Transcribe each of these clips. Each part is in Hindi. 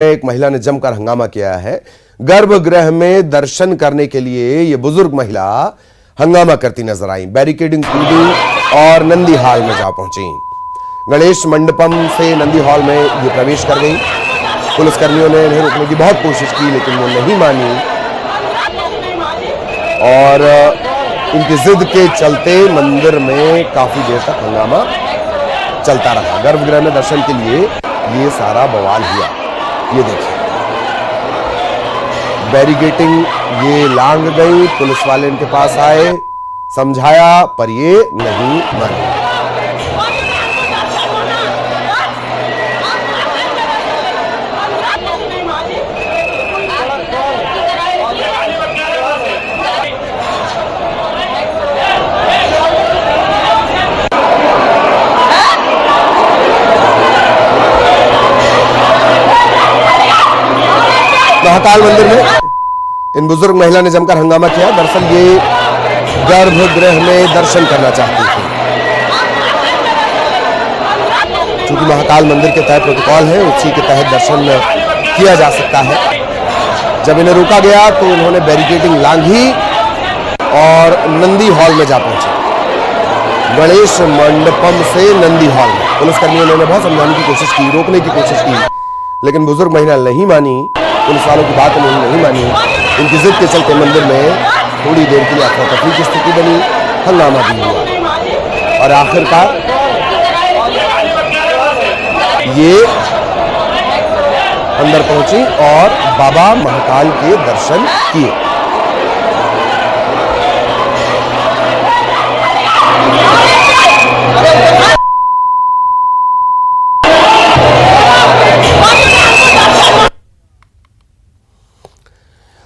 एक महिला ने जमकर हंगामा किया है। गर्भगृह में दर्शन करने के लिए ये बुजुर्ग महिला हंगामा करती नजर आई। बैरिकेडिंग तोड़ी और नंदी हॉल में जा पहुंची। गणेश मंडपम से नंदी हॉल में ये प्रवेश कर गई। पुलिसकर्मियों ने इन्हें रोकने की बहुत कोशिश की लेकिन वो नहीं मानी और इनकी जिद के चलते मंदिर में काफी देर तक हंगामा चलता रहा। गर्भगृह में दर्शन के लिए ये सारा बवाल हुआ। ये देखिए बैरिकेडिंग ये लांग गई। पुलिस वाले इनके पास आए, समझाया पर ये नहीं माने। महाकाल मंदिर में इन बुजुर्ग महिला ने जमकर हंगामा किया। दरअसल ये गर्भगृह में दर्शन करना चाहती थी। चूंकि महाकाल मंदिर के तहत प्रोटोकॉल है, उसी के तहत दर्शन किया जा सकता है। जब इन्हें रोका गया तो उन्होंने बैरिकेडिंग लांघी और नंदी हॉल में जा पहुंचे। गणेश मंडपम से नंदी हॉल में पुलिसकर्मियों ने बहुत समझाने की कोशिश की, रोकने की कोशिश की, लेकिन बुजुर्ग महिला नहीं मानी। पुलिस वालों की बात उन्होंने नहीं मानी। इनकी जिद के चलते मंदिर में थोड़ी देर के लिए अफरा-तफरी की स्थिति बनी, हंगामा भी हुआ और आखिरकार ये अंदर पहुंची और बाबा महाकाल के दर्शन किए।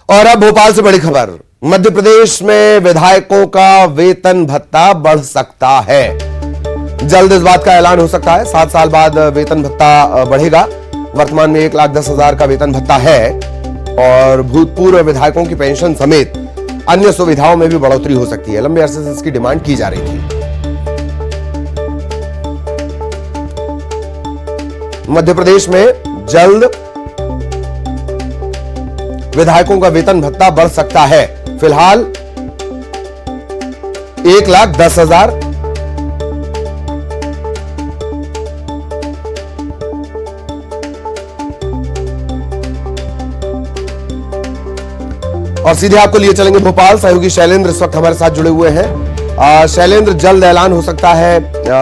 और अब भोपाल से बड़ी खबर। मध्य प्रदेश में विधायकों का वेतन भत्ता बढ़ सकता है। जल्द इस बात का ऐलान हो सकता है। 7 साल बाद वेतन भत्ता बढ़ेगा। वर्तमान में 1,10,000 का वेतन भत्ता है और भूतपूर्व विधायकों की पेंशन समेत अन्य सुविधाओं में भी बढ़ोतरी हो सकती है। लंबे अरसे से इसकी डिमांड की जा रही थी। मध्य प्रदेश में जल्द विधायकों का वेतन भत्ता बढ़ सकता है। फिलहाल 1,10,000 और सीधे आपको लिए चलेंगे भोपाल। सहयोगी शैलेंद्र इस वक्त हमारे साथ जुड़े हुए हैं। शैलेंद्र, जल्द ऐलान हो सकता है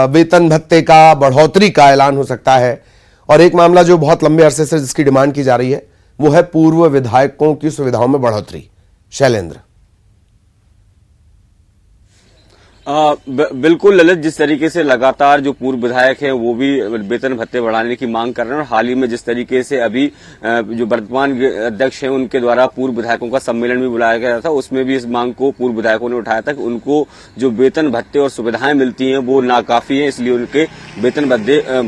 वेतन भत्ते का, बढ़ोतरी का ऐलान हो सकता है और एक मामला जो बहुत लंबे अरसे से जिसकी डिमांड की जा रही है वो है पूर्व विधायकों की सुविधाओं में बढ़ोतरी। शैलेंद्र। बिल्कुल ललित, जिस तरीके से लगातार जो पूर्व विधायक हैं वो भी वेतन भत्ते बढ़ाने की मांग कर रहे हैं और हाल ही में जिस तरीके से अभी जो वर्तमान अध्यक्ष हैं उनके द्वारा पूर्व विधायकों का सम्मेलन भी बुलाया गया था, उसमें भी इस मांग को पूर्व विधायकों ने उठाया था कि उनको जो वेतन भत्ते और सुविधाएं मिलती हैं वो नाकाफी है, इसलिए उनके वेतन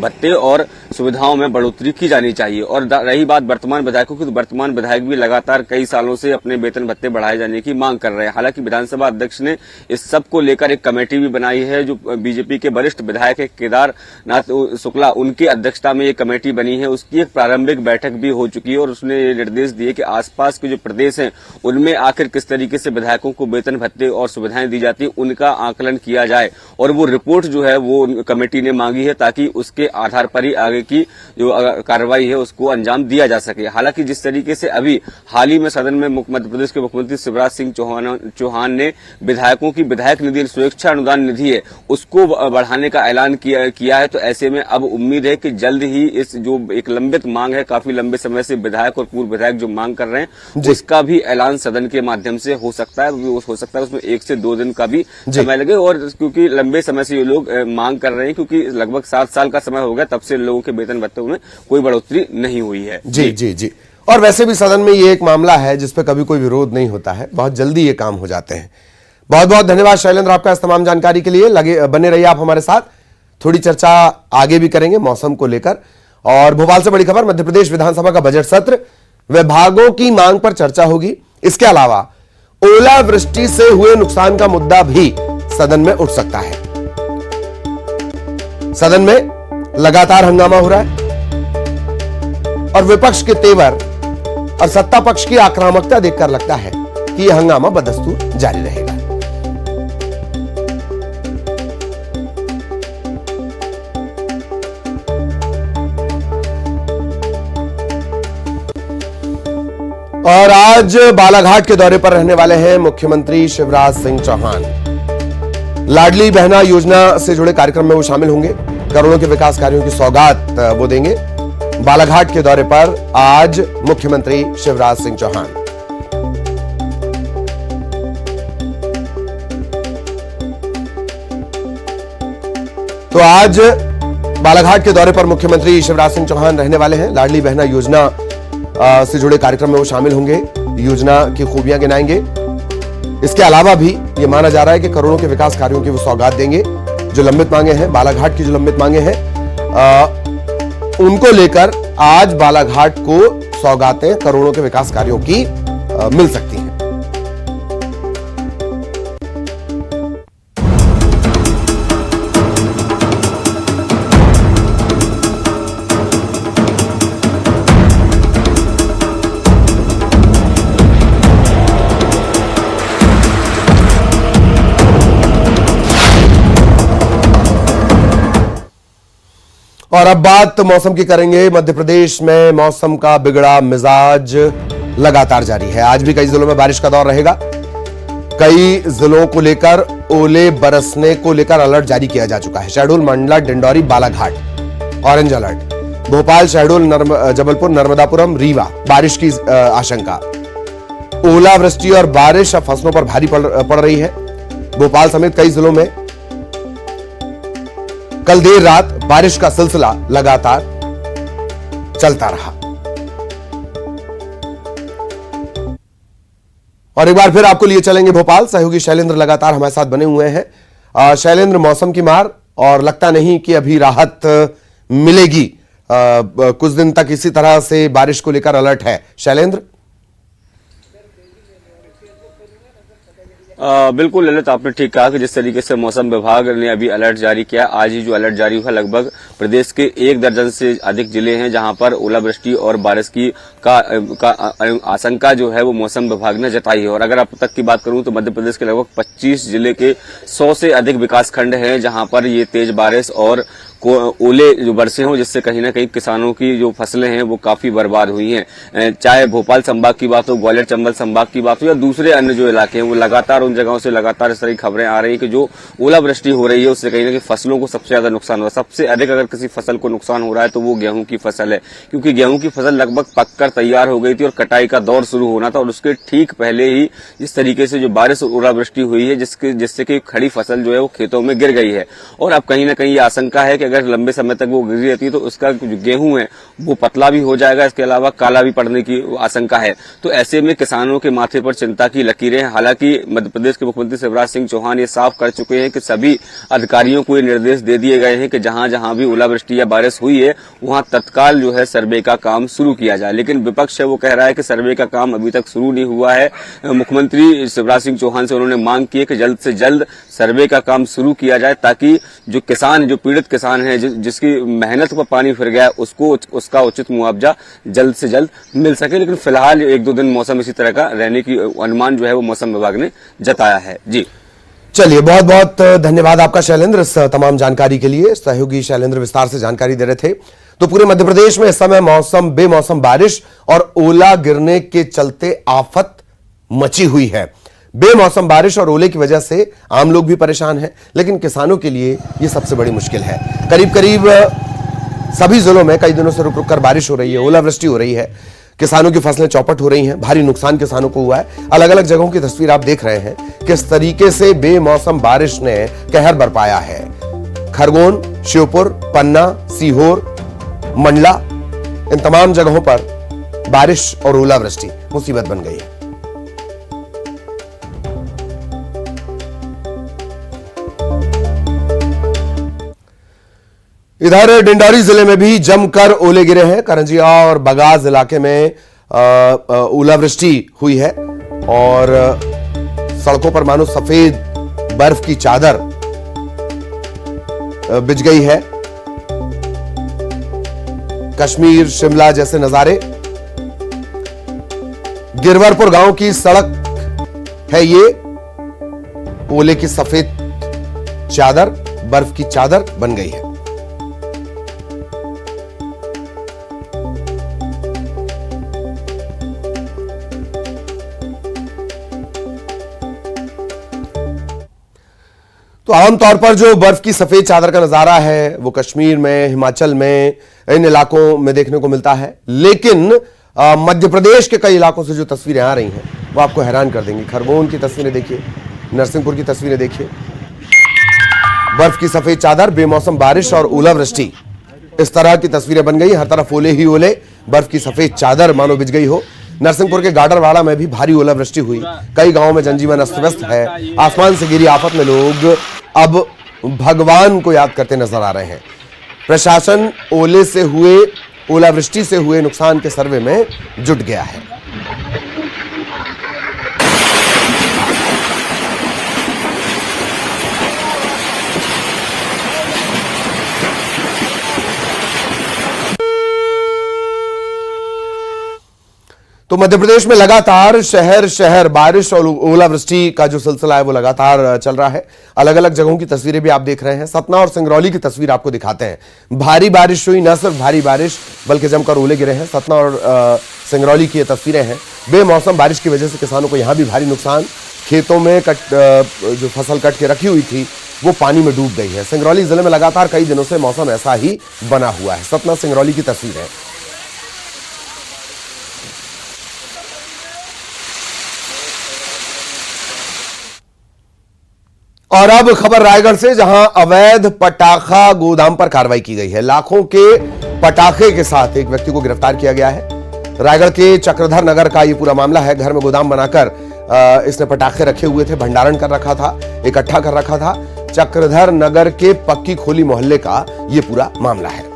भत्ते और सुविधाओं में बढ़ोतरी की जानी चाहिए। और रही बात वर्तमान विधायकों की, तो वर्तमान विधायक भी लगातार कई सालों से अपने वेतन भत्ते बढ़ाए जाने की मांग कर रहे हैं। हालांकि विधानसभा अध्यक्ष ने इस सब को लेकर एक कमेटी भी बनाई है। जो बीजेपी के वरिष्ठ विधायक है केदारनाथ शुक्ला, उनकी अध्यक्षता में ये कमेटी बनी है। उसकी एक प्रारंभिक बैठक भी हो चुकी है और उसने ये निर्देश दिए कि आसपास के जो प्रदेश हैं उनमें आखिर किस तरीके से विधायकों को वेतन भत्ते और सुविधाएं दी जाती है उनका आकलन किया जाए और वो रिपोर्ट जो है वो कमेटी ने मांगी है ताकि उसके आधार पर ही आगे की जो कार्रवाई है उसको अंजाम दिया जा सके। हालांकि जिस तरीके से अभी हाल ही में सदन में मध्य प्रदेश के मुख्यमंत्री शिवराज सिंह चौहान ने विधायकों की विधायक निधि स्वेच्छा अनुदान निधि है उसको बढ़ाने का ऐलान किया है, तो ऐसे में अब उम्मीद है कि जल्द ही इस जो एक लंबित मांग है, काफी लंबे समय से विधायक और पूर्व विधायक जो मांग कर रहे हैं उसका भी ऐलान सदन के माध्यम से हो सकता है। उसमें 1 से 2 दिन का भी समय लगे और क्योंकि लंबे समय से ये लोग मांग कर रहे हैं, क्योंकि लगभग 7 साल का समय हो गया तब से लोगों के वेतन भत्तों में कोई बढ़ोतरी नहीं हुई है। जी जी जी। और वैसे भी सदन में ये एक मामला है जिसपे कभी कोई विरोध नहीं होता है, बहुत जल्दी ये काम हो जाते हैं। बहुत बहुत धन्यवाद शैलेंद्र आपका इस तमाम जानकारी के लिए। बने रहिए आप हमारे साथ, थोड़ी चर्चा आगे भी करेंगे मौसम को लेकर। और भोपाल से बड़ी खबर, मध्य प्रदेश विधानसभा का बजट सत्र, विभागों की मांग पर चर्चा होगी। इसके अलावा ओलावृष्टि से हुए नुकसान का मुद्दा भी सदन में उठ सकता है। सदन में लगातार हंगामा हो रहा है। और विपक्ष के तेवर और सत्ता पक्ष की आक्रामकता देखकर लगता है कि यह हंगामा बदस्तूर जारी रहेगा। और आज बालाघाट के दौरे पर रहने वाले हैं मुख्यमंत्री शिवराज सिंह चौहान। लाडली बहना योजना से जुड़े कार्यक्रम में वो शामिल होंगे। करोड़ों के विकास कार्यों की सौगात वो देंगे। बालाघाट के दौरे पर आज मुख्यमंत्री शिवराज सिंह चौहान। तो आज बालाघाट के दौरे पर मुख्यमंत्री शिवराज सिंह चौहान रहने वाले हैं। लाडली बहना योजना से जुड़े कार्यक्रम में वो शामिल होंगे, योजना की खूबियां गिनाएंगे। इसके अलावा भी ये माना जा रहा है कि करोड़ों के विकास कार्यों की वो सौगात देंगे। जो लंबित मांगे हैं, बालाघाट की जो लंबित मांगे हैं, उनको लेकर आज बालाघाट को सौगातें करोड़ों के विकास कार्यों की मिल सकती हैं। और अब बात मौसम की करेंगे। मध्य प्रदेश में मौसम का बिगड़ा मिजाज लगातार जारी है। आज भी कई जिलों में बारिश का दौर रहेगा। कई जिलों को लेकर ओले बरसने को लेकर अलर्ट जारी किया जा चुका है। Shahdol, Mandla, Dindori, Balaghat orange alert. भोपाल, शहडोल, जबलपुर, नर्मदापुरम, रीवा बारिश की आशंका। ओलावृष्टि और बारिश अब फसलों पर भारी पड़ रही है। भोपाल समेत कई जिलों में कल देर रात बारिश का सिलसिला लगातार चलता रहा। और एक बार फिर आपको लिए चलेंगे भोपाल। सहयोगी शैलेंद्र लगातार हमारे साथ बने हुए हैं। शैलेंद्र, मौसम की मार और लगता नहीं कि अभी राहत मिलेगी। कुछ दिन तक इसी तरह से बारिश को लेकर अलर्ट है। शैलेंद्र। बिल्कुल ललित, आपने ठीक कहा कि जिस तरीके से मौसम विभाग ने अभी अलर्ट जारी किया, आज ही जो अलर्ट जारी हुआ, लगभग प्रदेश के 1 दर्जन से अधिक जिले हैं जहां पर ओलावृष्टि और बारिश की आशंका जो है वो मौसम विभाग ने जताई है। और अगर अब तक की बात करूं तो मध्य प्रदेश के लगभग 25 जिले के 100 से अधिक विकासखंड हैं जहां पर ये तेज बारिश और ओले जो बरसे हों, जिससे कहीं ना कहीं किसानों की जो फसलें हैं वो काफी बर्बाद हुई हैं। चाहे भोपाल संभाग की बात हो, ग्वालियर चंबल संभाग की बात हो या दूसरे अन्य जो इलाके हैं, वो लगातार उन जगहों से लगातार इस तरह की खबरें आ रही हैं कि जो ओलावृष्टि हो रही है उससे कहीं ना कहीं फसलों को सबसे ज्यादा नुकसान हो रहा है। सबसे अधिक अगर किसी फसल को नुकसान हो रहा है तो वो गेहूं की फसल है, क्योंकि गेहूं की फसल लगभग पककर तैयार हो गई थी और कटाई का दौर शुरू होना था। और उसके ठीक पहले ही जिस तरीके से जो बारिश और ओलावृष्टि हुई है, जिससे कि खड़ी फसल जो है वो खेतों में गिर गई है। और अब कहीं ना कहीं ये आशंका है कि अगर लंबे समय तक वो गिरी रहती है तो उसका जो गेहूं है वो पतला भी हो जाएगा, इसके अलावा काला भी पड़ने की आशंका है। तो ऐसे में किसानों के माथे पर चिंता की लकीरें। हालांकि मध्य प्रदेश के मुख्यमंत्री शिवराज सिंह चौहान ये साफ कर चुके हैं कि सभी अधिकारियों को ये निर्देश दे दिए गए हैं कि जहां जहां भी ओलावृष्टि या बारिश हुई है वहां तत्काल जो है सर्वे का काम शुरू किया जाए। लेकिन विपक्ष है वो कह रहा है कि सर्वे का काम अभी तक शुरू नहीं हुआ है। मुख्यमंत्री शिवराज सिंह चौहान से उन्होंने मांग की है कि जल्द से जल्द सर्वे का काम शुरू किया जाए, ताकि जो किसान, जो पीड़ित किसान हैं, जिसकी मेहनत पर पानी फिर गया, उसका उचित मुआवजा जल्द से जल्द मिल सके। लेकिन फिलहाल 1-2 दिन मौसम इसी तरह का रहने की अनुमान जो है वो मौसम विभाग ने जताया है। जी चलिए, बहुत बहुत धन्यवाद आपका शैलेंद्र, इस तमाम जानकारी के लिए। सहयोगी शैलेंद्र विस्तार से जानकारी दे रहे थे। तो पूरे मध्य प्रदेश में इस समय बेमौसम बारिश और ओला गिरने के चलते आफत मची हुई है। बेमौसम बारिश और ओले की वजह से आम लोग भी परेशान हैं, लेकिन किसानों के लिए यह सबसे बड़ी मुश्किल है। करीब करीब सभी जिलों में कई दिनों से रुक रुक कर बारिश हो रही है, ओलावृष्टि हो रही है, किसानों की फसलें चौपट हो रही हैं, भारी नुकसान किसानों को हुआ है। अलग अलग जगहों की तस्वीर आप देख रहे हैं किस तरीके से बेमौसम बारिश ने कहर बरपाया है। खरगोन, श्योपुर, पन्ना, सीहोर, मंडला, इन तमाम जगहों पर बारिश और ओलावृष्टि मुसीबत बन गई है। इधर डिंडौरी जिले में भी जमकर ओले गिरे हैं। करंजिया और बगाज इलाके में ओलावृष्टि हुई है और सड़कों पर मानो सफेद बर्फ की चादर बिछ गई है। कश्मीर शिमला जैसे नजारे। गिरवरपुर गांव की सड़क है ये, ओले की सफेद चादर, बर्फ की चादर बन गई है। तो आमतौर पर जो बर्फ की सफेद चादर का नजारा है वो कश्मीर में, हिमाचल में, इन इलाकों में देखने को मिलता है। लेकिन मध्य प्रदेश के कई इलाकों से जो तस्वीरें आ रही हैं वो आपको हैरान कर देंगी। खरगोन की तस्वीरें देखिए, नरसिंहपुर की तस्वीरें देखिए। बर्फ की सफेद चादर, बेमौसम बारिश और ओलावृष्टि, इस तरह की तस्वीरें बन गई। हर तरफ ओले ही ओले, बर्फ की सफेद चादर मानो बिछ गई हो। नरसिंहपुर के गाडरवाड़ा में भी भारी ओलावृष्टि हुई। कई गांवों में जनजीवन अस्त व्यस्त है। आसमान से गिरी आफत में लोग अब भगवान को याद करते नजर आ रहे हैं। प्रशासन ओलावृष्टि से हुए नुकसान के सर्वे में जुट गया है। तो मध्य प्रदेश में लगातार शहर शहर बारिश और ओलावृष्टि का जो सिलसिला है वो लगातार चल रहा है। अलग अलग जगहों की तस्वीरें भी आप देख रहे हैं। सतना और सिंगरौली की तस्वीर आपको दिखाते हैं। भारी बारिश हुई, न सिर्फ भारी बारिश बल्कि जमकर ओले गिरे हैं। सतना और सिंगरौली की ये तस्वीरें हैं। बेमौसम बारिश की वजह से किसानों को यहां भी भारी नुकसान। खेतों में जो फसल कट के रखी हुई थी वो पानी में डूब गई है। सिंगरौली जिले में लगातार कई दिनों से मौसम ऐसा ही बना हुआ है। सतना सिंगरौली की तस्वीर है। और अब खबर रायगढ़ से, जहां अवैध पटाखा गोदाम पर कार्रवाई की गई है। लाखों के पटाखे के साथ एक व्यक्ति को गिरफ्तार किया गया है। रायगढ़ के चक्रधर नगर का यह पूरा मामला है। घर में गोदाम बनाकर इसने पटाखे रखे हुए थे, भंडारण कर रखा था, इकट्ठा कर रखा था। चक्रधर नगर के पक्की खोली मोहल्ले का यह पूरा मामला है।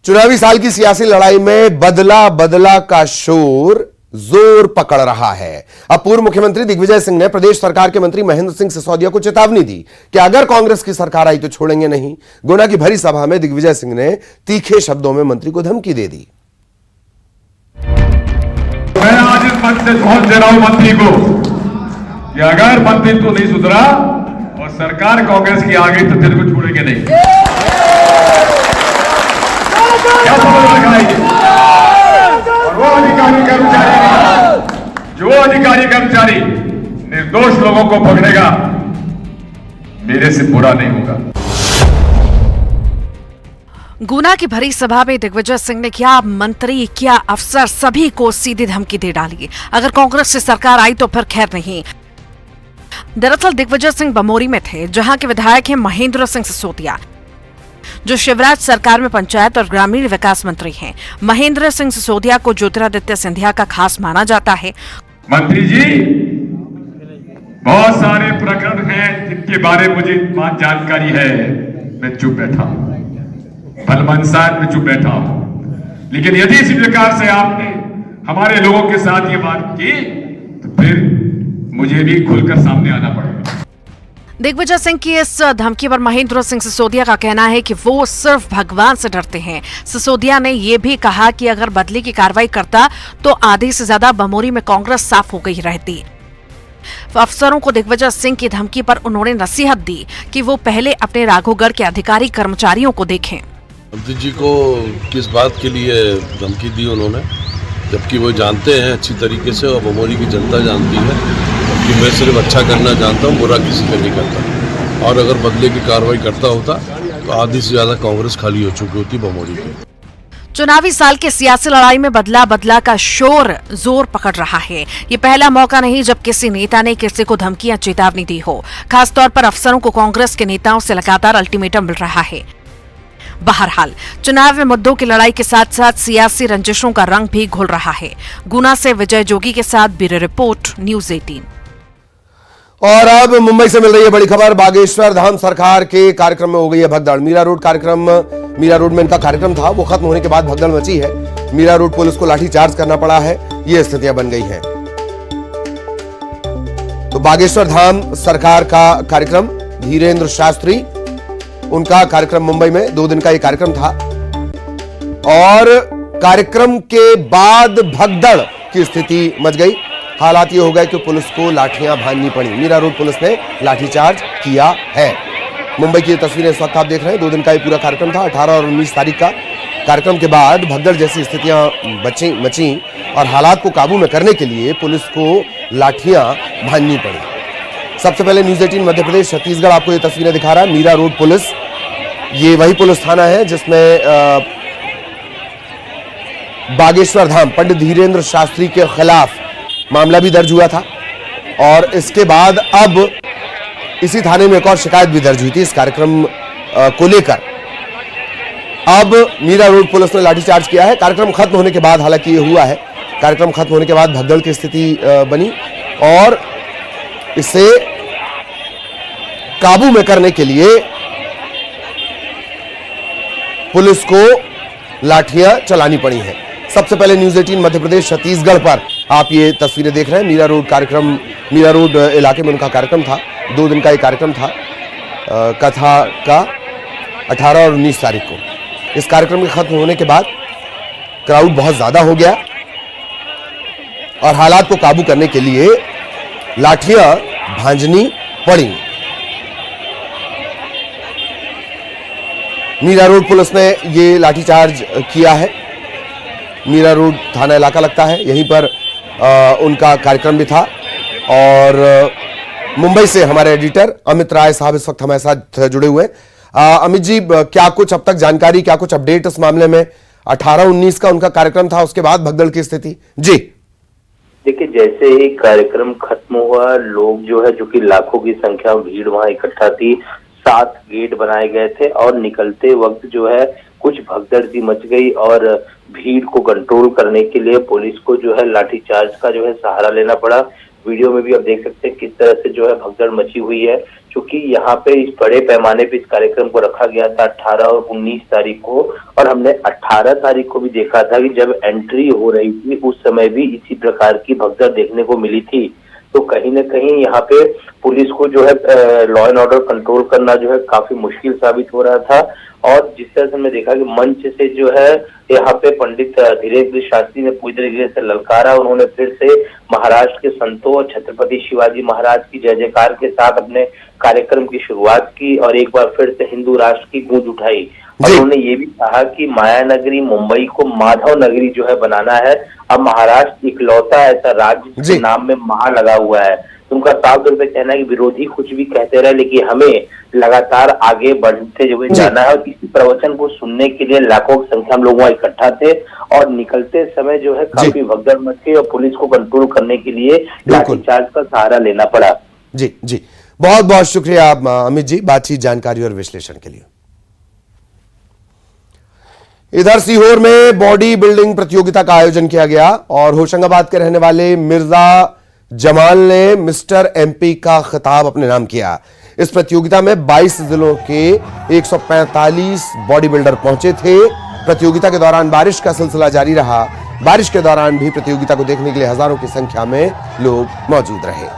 चुनावी साल की सियासी लड़ाई में बदला बदला का शोर जोर पकड़ रहा है। अब पूर्व मुख्यमंत्री दिग्विजय सिंह ने प्रदेश सरकार के मंत्री महेंद्र सिंह सिसोदिया को चेतावनी दी कि अगर कांग्रेस की सरकार आई तो छोड़ेंगे नहीं। गुना की भरी सभा में दिग्विजय सिंह ने तीखे शब्दों में मंत्री को धमकी दे दी। मैं आज इस मंच से पहुंच दे रहा हूं मंत्री को कि अगर मंत्री तो नहीं सुधरा और सरकार कांग्रेस की आ गई तो तेरे को छोड़ेंगे नहीं। क्या समझ लगाएंगे? और वो अधिकारी कर्मचारी निर्दोष लोगों को पकड़ेगा, मेरे से बुरा नहीं होगा। गुना की भरी सभा में दिग्विजय सिंह ने क्या मंत्री क्या अफसर सभी को सीधी धमकी दे डाली। अगर कांग्रेस से सरकार आई तो फिर खैर नहीं। दरअसल दिग्विजय सिंह बमोरी में थे, जहां के विधायक हैं महेंद्र सिंह सिसोदिया, जो शिवराज सरकार में पंचायत और ग्रामीण विकास मंत्री हैं। महेंद्र सिंह सिसोदिया को ज्योतिरादित्य सिंधिया का खास माना जाता है। मंत्री जी, बहुत सारे प्रकरण हैं जिनके बारे में मुझे जानकारी है, मैं चुप बैठा हूं, भलमनसाहब में चुप बैठा हूं। लेकिन यदि इसी प्रकार से आपने हमारे लोगों के साथ ये बात की तो फिर मुझे भी खुलकर सामने आना पड़ेगा। दिग्विजय सिंह की इस धमकी पर महेंद्र सिंह सिसोदिया का कहना है कि वो सिर्फ भगवान से डरते हैं। सिसोदिया ने यह भी कहा कि अगर बदले की कार्रवाई करता तो आधे से ज्यादा बमोरी में कांग्रेस साफ हो गई रहती। अफसरों को दिग्विजय सिंह की धमकी पर उन्होंने नसीहत दी कि वो पहले अपने राघोगढ़ के अधिकारी कर्मचारियों को देखें। मंत्री जी को किस बात के लिए धमकी दी उन्होंने, जबकि वो जानते हैं अच्छी तरीके से और बमोरी की जनता जानती है कि मैं सिर्फ अच्छा करना जानता हूँ, बुरा किसी का नहीं करता। और अगर बदले की कार्रवाई करता होता तो आधी से ज्यादा कांग्रेस खाली हो चुकी होती बमोरी की। चुनावी साल के सियासी लड़ाई में बदला बदला का शोर जोर पकड़ रहा है। ये पहला मौका नहीं जब किसी नेता ने किसी को धमकी या चेतावनी दी हो। खासतौर पर अफसरों को कांग्रेस के नेताओं से लगातार अल्टीमेटम मिल रहा है। बहरहाल चुनाव में मुद्दों की लड़ाई के साथ साथ सियासी रंजिशों का रंग भी घुल रहा है। गुना से विजय जोगी के साथ ब्यूरो रिपोर्ट, न्यूज़ 18। और अब मुंबई से मिल रही है बड़ी खबर। बागेश्वर धाम सरकार के कार्यक्रम में हो गई है भगदड़। मीरा रोड में इनका कार्यक्रम था, वो खत्म होने के बाद भगदड़ मची है। मीरा रोड पुलिस को लाठीचार्ज करना पड़ा है। ये स्थितियां बन गई हैं। तो बागेश्वर धाम सरकार का कार्यक्रम, धीरेन्द्र शास्त्री उनका कार्यक्रम मुंबई में 2 दिन का ये कार्यक्रम था और कार्यक्रम के बाद भगदड़ की स्थिति मच गई। हालात ये हो गए कि पुलिस को लाठियां भांजनी पड़ी। मीरा रोड पुलिस ने लाठीचार्ज किया है। मुंबई की तस्वीरें इस वक्त आप देख रहे हैं। 2 दिन का ये पूरा कार्यक्रम था, 18 और 19 तारीख का। कार्यक्रम के बाद भगदड़ जैसी स्थितियां मची और हालात को काबू में करने के लिए पुलिस को लाठियां भांजनी पड़ी। सबसे पहले न्यूज़ 18 मध्य प्रदेश छत्तीसगढ़ आपको ये तस्वीरें दिखा रहा है। मीरा रोड पुलिस, ये वही पुलिस थाना है जिसमें बागेश्वर धाम पंडित धीरेन्द्र शास्त्री के खिलाफ मामला भी दर्ज हुआ था और इसके बाद अब इसी थाने में एक और शिकायत भी दर्ज हुई थी इस कार्यक्रम को लेकर। अब मीरा रोड पुलिस ने लाठीचार्ज किया है। कार्यक्रम खत्म होने के बाद हालांकि ये हुआ है, कार्यक्रम खत्म होने के बाद भगदड़ की स्थिति बनी और इसे काबू में करने के लिए पुलिस को लाठियां चलानी पड़ी हैं। सबसे पहले न्यूज़ 18 मध्य प्रदेश छत्तीसगढ़ पर आप ये तस्वीरें देख रहे हैं। मीरा रोड कार्यक्रम, मीरा रोड इलाके में उनका कार्यक्रम था। 2 दिन का ये कार्यक्रम था कथा का, 18 और 19 तारीख को। इस कार्यक्रम के खत्म होने के बाद क्राउड बहुत ज्यादा हो गया और हालात को काबू करने के लिए लाठियां भांजनी पड़ी। मीरा रोड पुलिस ने ये लाठीचार्ज किया है। मीरा रोड थाना इलाका लगता है, यहीं पर उनका कार्यक्रम भी था और मुंबई से हमारे एडिटर अमित राय साहब इस वक्त हमारे साथ जुड़े हुए हैं। अमित जी, क्या कुछ अब तक जानकारी, क्या कुछ अपडेट इस मामले में? 18-19 का उनका कार्यक्रम था, उसके बाद भगदड़ की स्थिति। जी देखिए, जैसे ही कार्यक्रम खत्म हुआ, लोग जो है, जो कि लाखों की संख्या में भीड़ वहां इकट्ठा थी, 7 गेट बनाए गए थे और निकलते वक्त जो है कुछ भगदड़ सी मच गई और भीड़ को कंट्रोल करने के लिए पुलिस को जो है लाठीचार्ज का जो है सहारा लेना पड़ा। वीडियो में भी आप देख सकते हैं किस तरह से जो है भगदड़ मची हुई है, क्योंकि यहाँ पे इस बड़े पैमाने पे इस कार्यक्रम को रखा गया था 18 और 19 तारीख को, और हमने 18 तारीख को भी देखा था कि जब एंट्री हो रही थी उस समय भी इसी प्रकार की भगदड़ देखने को मिली थी। तो कहीं ना कहीं यहाँ पे पुलिस को जो है लॉ एंड ऑर्डर कंट्रोल करना जो है काफी मुश्किल साबित हो रहा था। और जिस तरह से हमने देखा कि मंच से जो है यहाँ पे पंडित धीरेन्द्र शास्त्री ने पूरी तरीके से ललकारा। उन्होंने फिर से महाराष्ट्र के संतों और छत्रपति शिवाजी महाराज की जय जयकार के साथ अपने कार्यक्रम की शुरुआत की और एक बार फिर से हिंदू राष्ट्र की गूंज उठाई। और उन्होंने ये भी कहा कि माया नगरी मुंबई को माधव नगरी जो है बनाना है। अब महाराष्ट्र इकलौता ऐसा राज्य जिसके नाम में महा लगा हुआ है। तो उनका साफ तौर पे कहना है कि विरोधी कुछ भी कहते रहे, लेकिन हमें लगातार आगे बढ़ते हुए जाना है। और इसी प्रवचन को सुनने के लिए लाखों की संख्या में लोग वहां इकट्ठा थे और निकलते समय जो है काफी भगदड़ मच गई और पुलिस को कंट्रोल करने के लिए लाठीचार्ज का सहारा लेना पड़ा। जी जी, बहुत बहुत शुक्रिया अमित जी, बातचीत, जानकारी और विश्लेषण के लिए। इधर सीहोर में बॉडी बिल्डिंग प्रतियोगिता का आयोजन किया गया और होशंगाबाद के रहने वाले मिर्जा जमाल ने मिस्टर एमपी का खिताब अपने नाम किया। इस प्रतियोगिता में 22 जिलों के 145 बॉडी बिल्डर पहुंचे थे। प्रतियोगिता के दौरान बारिश का सिलसिला जारी रहा। बारिश के दौरान भी प्रतियोगिता को देखने के लिए हजारों की संख्या में लोग मौजूद रहे।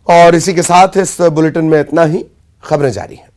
और इसी के साथ इस बुलेटिन में इतना ही। खबरें जारी हैं।